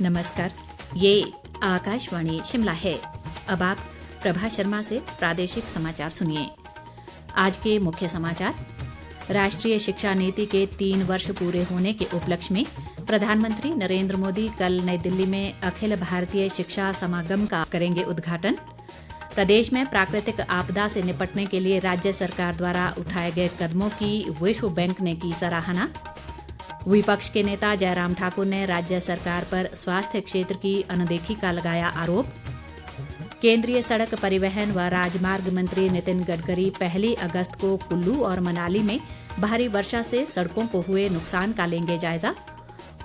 नमस्कार। ये आकाशवाणी शिमला है। अब आप प्रभा शर्मा से प्रादेशिक समाचार सुनिए। आज के मुख्य समाचार। राष्ट्रीय शिक्षा नीति के 3 वर्ष पूरे होने के उपलक्ष्य में प्रधानमंत्री नरेंद्र मोदी कल नई दिल्ली में अखिल भारतीय शिक्षा समागम का करेंगे उद्घाटन। प्रदेश में प्राकृतिक आपदा से निपटने के लिए राज्य सरकार द्वारा उठाए गए कदमों की विश्व बैंक ने की सराहना। विपक्ष के नेता जयराम ठाकुर ने राज्य सरकार पर स्वास्थ्य क्षेत्र की अनदेखी का लगाया आरोप। केंद्रीय सड़क परिवहन व राजमार्ग मंत्री नितिन गडकरी 1 अगस्त को कुल्लू और मनाली में भारी वर्षा से सड़कों को हुए नुकसान का लेंगे जायजा।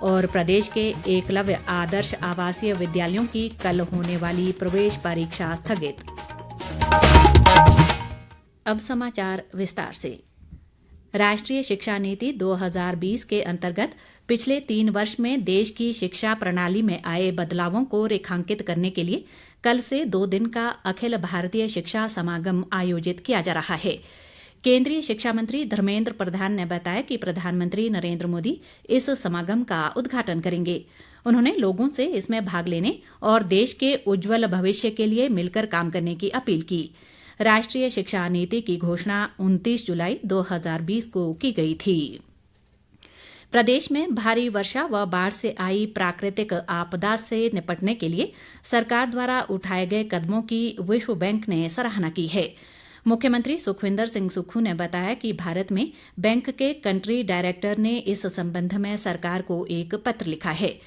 और प्रदेश के एकलव्य आदर्श आवासीय विद्यालयों की कल होने वाली प्रवेश परीक्षा स्थगित। अब समाचार विस्तार से। राष्ट्रीय शिक्षा नीति 2020 के अंतर्गत पिछले 3 वर्ष में देश की शिक्षा प्रणाली में आए बदलावों को रेखांकित करने के लिए कल से 2 दिन का अखिल भारतीय शिक्षा समागम आयोजित किया जा रहा है। केंद्रीय शिक्षा मंत्री धर्मेंद्र प्रधान ने बताया कि प्रधानमंत्री नरेंद्र मोदी इस समागम का उद्घाटन करेंगे। उन्होंने लोगों से इसमें भाग लेने और देश के उज्जवल भविष्य के लिए मिलकर काम करने की अपील की। राष्ट्रीय शिक्षा नीति की घोषणा 29 जुलाई 2020 को की गई थी। प्रदेश में भारी वर्षा व बाढ़ से आई प्राकृतिक आपदा से निपटने के लिए सरकार द्वारा उठाए गए कदमों की विश्व बैंक ने सराहना की है। मुख्यमंत्री सुखविंदर सिंह सुक्खू ने बताया कि भारत में बैंक के कंट्री डायरेक्टर ने इस संबंध में सरकार को एक पत्र लिखा है।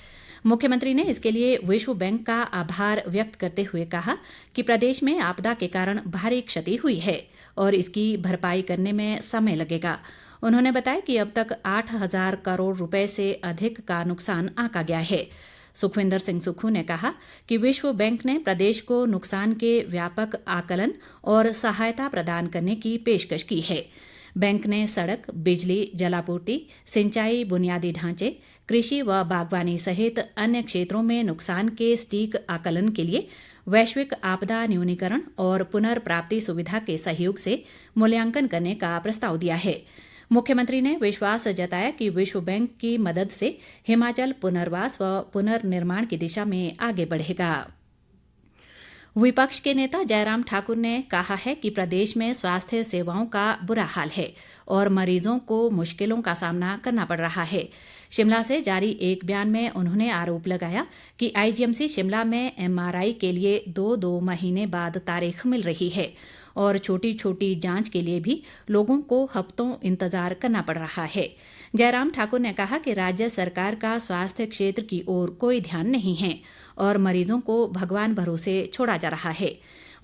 मुख्यमंत्री ने इसके लिए विश्व बैंक का आभार व्यक्त करते हुए कहा कि प्रदेश में आपदा के कारण भारी क्षति हुई है और इसकी भरपाई करने में समय लगेगा। उन्होंने बताया कि अब तक 8,000 करोड़ रुपए से अधिक का नुकसान आंका गया है। सुखविंदर सिंह सुक्खू ने कहा कि विश्व बैंक ने प्रदेश को नुकसान के व्यापक आकलन और सहायता प्रदान करने की पेशकश की है। बैंक ने सड़क, बिजली, जलापूर्ति, सिंचाई, बुनियादी ढांचे, कृषि व बागवानी सहित अन्य क्षेत्रों में नुकसान के सटीक आकलन के लिए वैश्विक आपदा न्यूनीकरण और पुनर्प्राप्ति सुविधा के सहयोग से मूल्यांकन करने का प्रस्ताव दिया है। मुख्यमंत्री ने विश्वास जताया कि विश्व बैंक की मदद से हिमाचल पुनर्वास व पुनर्निर्माण की दिशा में आगे बढ़ेगा। विपक्ष के नेता जयराम ठाकुर ने कहा है कि प्रदेश में स्वास्थ्य सेवाओं का बुरा हाल है और मरीजों को मुश्किलों का सामना करना पड़ रहा है। शिमला से जारी एक बयान में उन्होंने आरोप लगाया कि आईजीएमसी शिमला में एमआरआई के लिए 2 महीने बाद तारीख मिल रही है और छोटी छोटी जांच के लिए भी लोगों को हफ्तों इंतजार करना पड़ रहा है। जयराम ठाकुर ने कहा कि राज्य सरकार का स्वास्थ्य क्षेत्र की ओर कोई ध्यान नहीं है और मरीजों को भगवान भरोसे छोड़ा जा रहा है।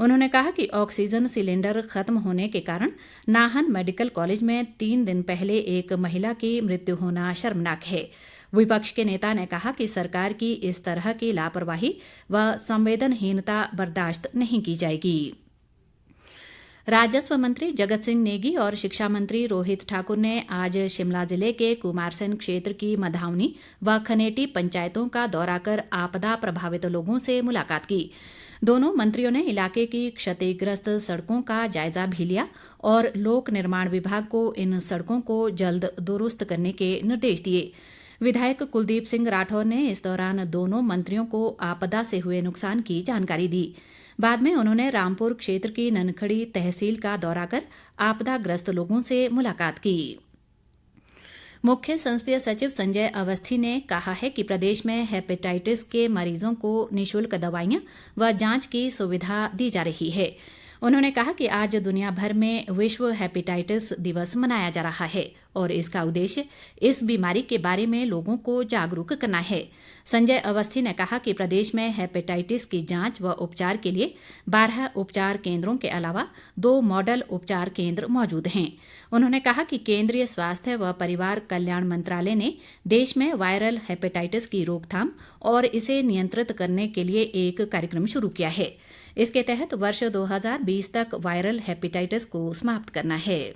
उन्होंने कहा कि ऑक्सीजन सिलेंडर खत्म होने के कारण नाहन मेडिकल कॉलेज में 3 दिन पहले एक महिला की मृत्यु होना शर्मनाक है। विपक्ष के नेता ने कहा कि सरकार की इस तरह की लापरवाही व संवेदनहीनता बर्दाश्त नहीं की जाएगी। राजस्व मंत्री जगत सिंह नेगी और शिक्षा मंत्री रोहित ठाकुर ने आज शिमला जिले के कुमारसैन क्षेत्र की मधावनी व खनेटी पंचायतों का दौरा कर आपदा प्रभावित लोगों से मुलाकात की। दोनों मंत्रियों ने इलाके की क्षतिग्रस्त सड़कों का जायजा भी लिया और लोक निर्माण विभाग को इन सड़कों को जल्द दुरुस्त करने के निर्देश दिए। विधायक कुलदीप सिंह राठौर ने इस दौरान दोनों मंत्रियों को आपदा से हुए नुकसान की जानकारी दी। बाद में उन्होंने रामपुर क्षेत्र की ननखड़ी तहसील का दौरा कर आपदाग्रस्त लोगों से मुलाकात की। मुख्य संसदीय सचिव संजय अवस्थी ने कहा है कि प्रदेश में हेपेटाइटिस के मरीजों को निशुल्क दवाइयां व जांच की सुविधा दी जा रही है। उन्होंने कहा कि आज दुनिया भर में विश्व हेपेटाइटिस दिवस मनाया जा रहा है और इसका उद्देश्य इस बीमारी के बारे में लोगों को जागरूक करना है। संजय अवस्थी ने कहा कि प्रदेश में हेपेटाइटिस की जांच व उपचार के लिए 12 उपचार केंद्रों के अलावा 2 मॉडल उपचार केंद्र मौजूद हैं। उन्होंने कहा कि केंद्रीय स्वास्थ्य व परिवार कल्याण मंत्रालय ने देश में वायरल हेपेटाइटिस की रोकथाम और इसे नियंत्रित करने के लिए एक कार्यक्रम शुरू किया है। इसके तहत वर्ष 2020 तक वायरल हेपेटाइटिस को समाप्त करना है।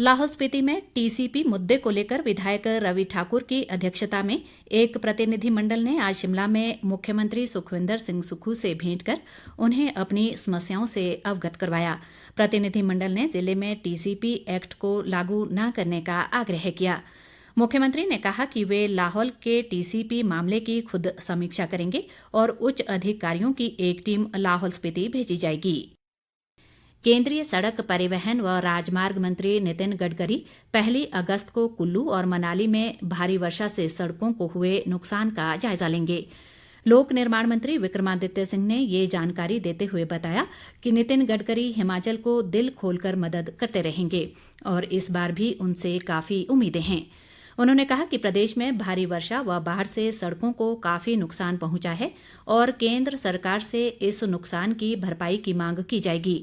लाहौल स्पीति में टीसीपी मुद्दे को लेकर विधायक रवि ठाकुर की अध्यक्षता में एक प्रतिनिधिमंडल ने आज शिमला में मुख्यमंत्री सुखविंदर सिंह सुक्खू से भेंट कर उन्हें अपनी समस्याओं से अवगत करवाया। प्रतिनिधिमंडल ने जिले में टीसीपी एक्ट को लागू न करने का आग्रह किया। मुख्यमंत्री ने कहा कि वे लाहौल के टीसीपी मामले की खुद समीक्षा करेंगे और उच्च अधिकारियों की एक टीम लाहौल स्पीति भेजी जाएगी। केंद्रीय सड़क परिवहन व राजमार्ग मंत्री नितिन गडकरी 1 अगस्त को कुल्लू और मनाली में भारी वर्षा से सड़कों को हुए नुकसान का जायजा लेंगे। लोक निर्माण मंत्री विक्रमादित्य सिंह ने ये जानकारी देते हुए बताया कि नितिन गडकरी हिमाचल को दिल खोलकर मदद करते रहेंगे और इस बार भी उनसे काफ़ी उम्मीदें हैं। उन्होंने कहा कि प्रदेश में भारी वर्षा व बाढ़ से सड़कों को काफ़ी नुकसान पहुंचा है और केंद्र सरकार से इस नुकसान की भरपाई की मांग की जाएगी।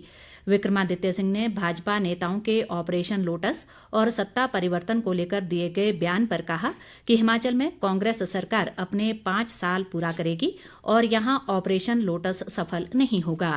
विक्रमादित्य सिंह ने भाजपा नेताओं के ऑपरेशन लोटस और सत्ता परिवर्तन को लेकर दिए गए बयान पर कहा कि हिमाचल में कांग्रेस सरकार अपने 5 साल पूरा करेगी और यहां ऑपरेशन लोटस सफल नहीं होगा।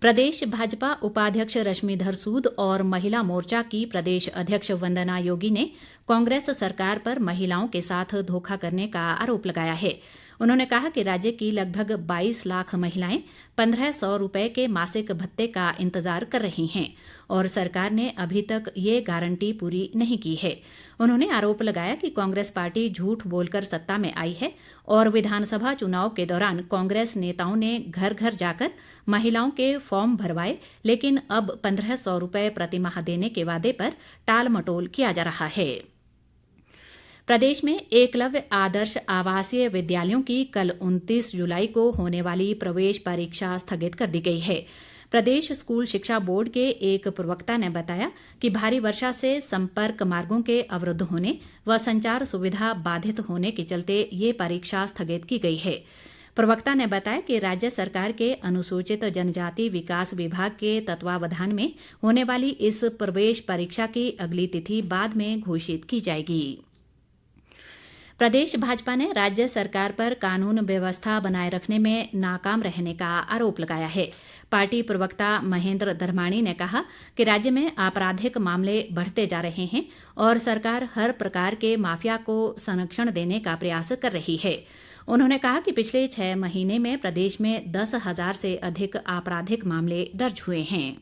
प्रदेश भाजपा उपाध्यक्ष रश्मिधर सूद और महिला मोर्चा की प्रदेश अध्यक्ष वंदना योगी ने कांग्रेस सरकार पर महिलाओं के साथ धोखा करने का आरोप लगाया है। उन्होंने कहा कि राज्य की लगभग 22 लाख महिलाएं 1500 रुपए के मासिक भत्ते का इंतजार कर रही हैं और सरकार ने अभी तक ये गारंटी पूरी नहीं की है। उन्होंने आरोप लगाया कि कांग्रेस पार्टी झूठ बोलकर सत्ता में आई है और विधानसभा चुनाव के दौरान कांग्रेस नेताओं ने घर घर जाकर महिलाओं के फॉर्म भरवाए, लेकिन अब 1500 रुपए प्रतिमाह देने के वादे पर टाल मटोल किया जा रहा है। प्रदेश में एकलव्य आदर्श आवासीय विद्यालयों की कल 29 जुलाई को होने वाली प्रवेश परीक्षा स्थगित कर दी गई है। प्रदेश स्कूल शिक्षा बोर्ड के एक प्रवक्ता ने बताया कि भारी वर्षा से संपर्क मार्गों के अवरुद्ध होने व संचार सुविधा बाधित होने के चलते ये परीक्षा स्थगित की गई है। प्रवक्ता ने बताया कि राज्य सरकार के अनुसूचित जनजाति विकास विभाग के तत्वावधान में होने वाली इस प्रवेश परीक्षा की अगली तिथि बाद में घोषित की जाएगी। प्रदेश भाजपा ने राज्य सरकार पर कानून व्यवस्था बनाए रखने में नाकाम रहने का आरोप लगाया है। पार्टी प्रवक्ता महेंद्र धर्माणी ने कहा कि राज्य में आपराधिक मामले बढ़ते जा रहे हैं और सरकार हर प्रकार के माफिया को संरक्षण देने का प्रयास कर रही है। उन्होंने कहा कि पिछले 6 महीने में प्रदेश में 10,000 से अधिक आपराधिक मामले दर्ज हुए हैं।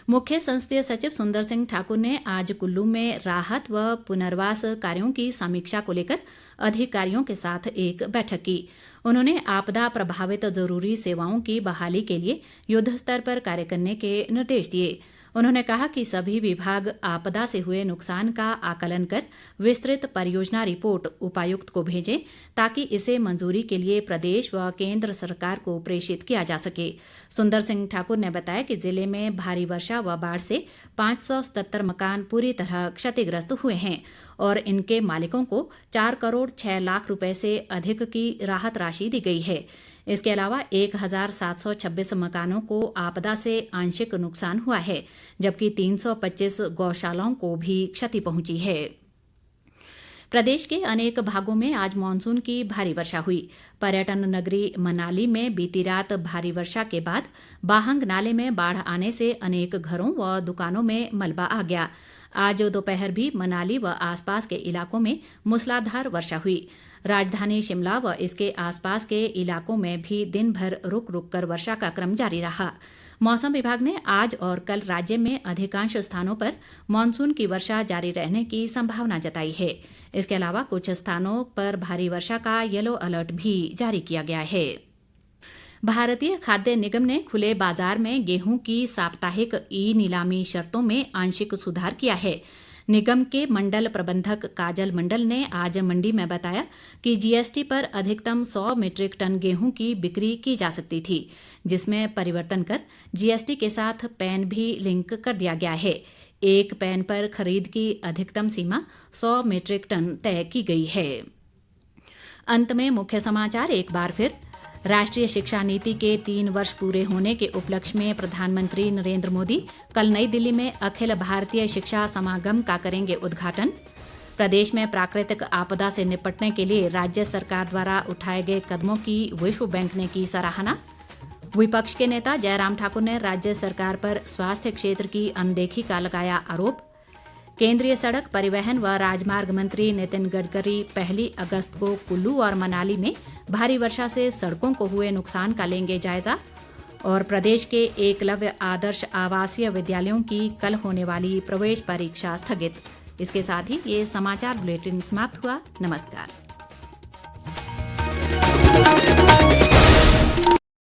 मुख्य संसदीय सचिव सुंदर सिंह ठाकुर ने आज कुल्लू में राहत व पुनर्वास कार्यों की समीक्षा को लेकर अधिकारियों के साथ एक बैठक की। उन्होंने आपदा प्रभावित जरूरी सेवाओं की बहाली के लिए युद्ध स्तर पर कार्य करने के निर्देश दिए। उन्होंने कहा कि सभी विभाग आपदा से हुए नुकसान का आकलन कर विस्तृत परियोजना रिपोर्ट उपायुक्त को भेजें ताकि इसे मंजूरी के लिए प्रदेश व केंद्र सरकार को प्रेषित किया जा सके। सुंदर सिंह ठाकुर ने बताया कि जिले में भारी वर्षा व बाढ़ से 577 मकान पूरी तरह क्षतिग्रस्त हुए हैं और इनके मालिकों को 4 करोड़ 6 लाख रुपए से अधिक की राहत राशि दी गई है। इसके अलावा 1726 मकानों को आपदा से आंशिक नुकसान हुआ है, जबकि 325 गौशालाओं को भी क्षति पहुंची है। प्रदेश के अनेक भागों में आज मानसून की भारी वर्षा हुई। पर्यटन नगरी मनाली में बीती रात भारी वर्षा के बाद बाहंग नाले में बाढ़ आने से अनेक घरों व दुकानों में मलबा आ गया। आज दोपहर भी मनाली व आसपास के इलाकों में मूसलाधार वर्षा हुई। राजधानी शिमला व इसके आसपास के इलाकों में भी दिन भर रुक रुक कर वर्षा का क्रम जारी रहा। मौसम विभाग ने आज और कल राज्य में अधिकांश स्थानों पर मानसून की वर्षा जारी रहने की संभावना जताई है। इसके अलावा कुछ स्थानों पर भारी वर्षा का येलो अलर्ट भी जारी किया गया है। भारतीय खाद्य निगम ने खुले बाजार में गेहूं की साप्ताहिक ई नीलामी शर्तों में आंशिक सुधार किया है। निगम के मंडल प्रबंधक काजल मंडल ने आज मंडी में बताया कि जीएसटी पर अधिकतम 100 मीट्रिक टन गेहूं की बिक्री की जा सकती थी, जिसमें परिवर्तन कर जीएसटी के साथ पैन भी लिंक कर दिया गया है। एक पैन पर खरीद की अधिकतम सीमा 100 मीट्रिक टन तय की गई है। अंत में मुख्य समाचार एक बार फिर। राष्ट्रीय शिक्षा नीति के 3 वर्ष पूरे होने के उपलक्ष्य में प्रधानमंत्री नरेंद्र मोदी कल नई दिल्ली में अखिल भारतीय शिक्षा समागम का करेंगे उद्घाटन। प्रदेश में प्राकृतिक आपदा से निपटने के लिए राज्य सरकार द्वारा उठाए गए कदमों की विश्व बैंक ने की सराहना। विपक्ष के नेता जयराम ठाकुर ने राज्य सरकार पर स्वास्थ्य क्षेत्र की अनदेखी का लगाया आरोप। केंद्रीय सड़क परिवहन व राजमार्ग मंत्री नितिन गडकरी 1 अगस्त को कुल्लू और मनाली में भारी वर्षा से सड़कों को हुए नुकसान का लेंगे जायजा। और प्रदेश के एकलव्य आदर्श आवासीय विद्यालयों की कल होने वाली प्रवेश परीक्षा स्थगित। इसके साथ ही ये समाचार बुलेटिन समाप्त हुआ। नमस्कार।